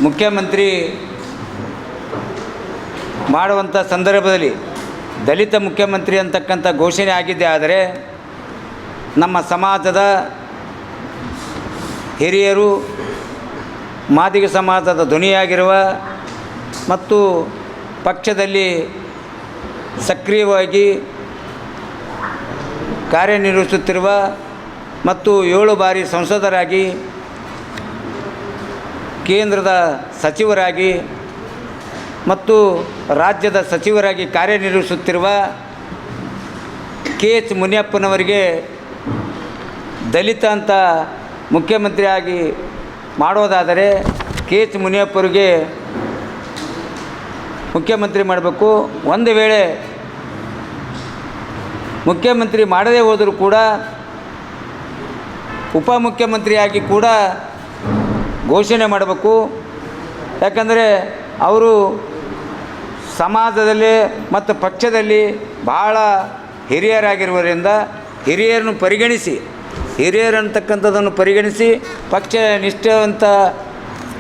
ಮುಖ್ಯಮಂತ್ರಿ ಮಾಡುವಂಥ ಸಂದರ್ಭದಲ್ಲಿ ದಲಿತ ಮುಖ್ಯಮಂತ್ರಿ ಅಂತಕ್ಕಂಥ ಘೋಷಣೆ ಆಗಿದ್ದೇ ಆದರೆ ನಮ್ಮ ಸಮಾಜದ ಹಿರಿಯರು ಮಾದಿಗ ಸಮಾಜದ ಧ್ವನಿಯಾಗಿರುವ ಮತ್ತು ಪಕ್ಷದಲ್ಲಿ ಸಕ್ರಿಯವಾಗಿ ಕಾರ್ಯನಿರ್ವಹಿಸುತ್ತಿರುವ ಮತ್ತು 7 ಬಾರಿ ಸಂಸದರಾಗಿ ಕೇಂದ್ರದ ಸಚಿವರಾಗಿ ಮತ್ತು ರಾಜ್ಯದ ಸಚಿವರಾಗಿ ಕಾರ್ಯನಿರ್ವಹಿಸುತ್ತಿರುವ KH ಮುನಿಯಪ್ಪನವರಿಗೆ ದಲಿತ ಅಂತ ಮುಖ್ಯಮಂತ್ರಿಯಾಗಿ ಮಾಡೋದಾದರೆ KH ಮುನಿಯಪ್ಪರಿಗೆ ಮುಖ್ಯಮಂತ್ರಿ ಮಾಡಬೇಕು. ಒಂದು ವೇಳೆ ಮುಖ್ಯಮಂತ್ರಿ ಮಾಡದೇ ಹೋದರೂ ಕೂಡ ಉಪಮುಖ್ಯಮಂತ್ರಿಯಾಗಿ ಕೂಡ ಘೋಷಣೆ ಮಾಡಬೇಕು. ಯಾಕಂದರೆ ಅವರು ಸಮಾಜದಲ್ಲಿ ಮತ್ತು ಪಕ್ಷದಲ್ಲಿ ಭಾಳ ಹಿರಿಯರಾಗಿರುವುದರಿಂದ ಹಿರಿಯರಂತಕ್ಕಂಥದ್ದನ್ನು ಪರಿಗಣಿಸಿ ಪಕ್ಷ ನಿಷ್ಠಾವಂತ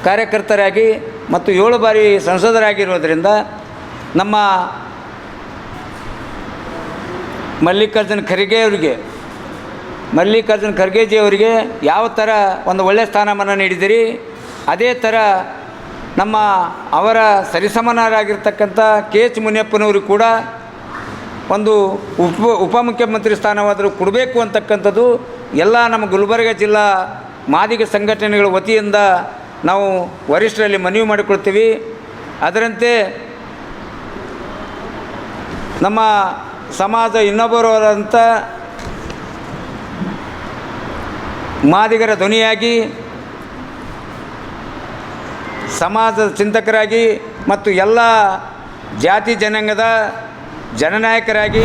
ಕಾರ್ಯಕರ್ತರಾಗಿ ಮತ್ತು 7 ಬಾರಿ ಸಂಸದರಾಗಿರೋದರಿಂದ ನಮ್ಮ ಮಲ್ಲಿಕಾರ್ಜುನ ಖರ್ಗೆಜಿಯವರಿಗೆ ಯಾವ ಥರ ಒಂದು ಒಳ್ಳೆಯ ಸ್ಥಾನಮಾನ ನೀಡಿದಿರಿ, ಅದೇ ಥರ ಅವರ ಸರಿಸಮಾನರಾಗಿರ್ತಕ್ಕಂಥ KH ಮುನಿಯಪ್ಪನವರು ಕೂಡ ಒಂದು ಉಪಮುಖ್ಯಮಂತ್ರಿ ಸ್ಥಾನವಾದರೂ ಕೊಡಬೇಕು ಅಂತಕ್ಕಂಥದ್ದು ಎಲ್ಲ ನಮ್ಮ ಗುಲ್ಬರ್ಗ ಜಿಲ್ಲಾ ಮಾದಿಗ ಸಂಘಟನೆಗಳ ವತಿಯಿಂದ ನಾವು ವರಿಷ್ಠರಲ್ಲಿ ಮನವಿ ಮಾಡಿಕೊಳ್ತೀವಿ. ಅದರಂತೆ ನಮ್ಮ ಸಮಾಜ ಇನ್ನೊಬ್ಬರಾದಂಥ ಮಾದಿಗರ ಧ್ವನಿಯಾಗಿ ಸಮಾಜದ ಚಿಂತಕರಾಗಿ ಮತ್ತು ಎಲ್ಲ ಜಾತಿ ಜನಾಂಗದ ಜನನಾಯಕರಾಗಿ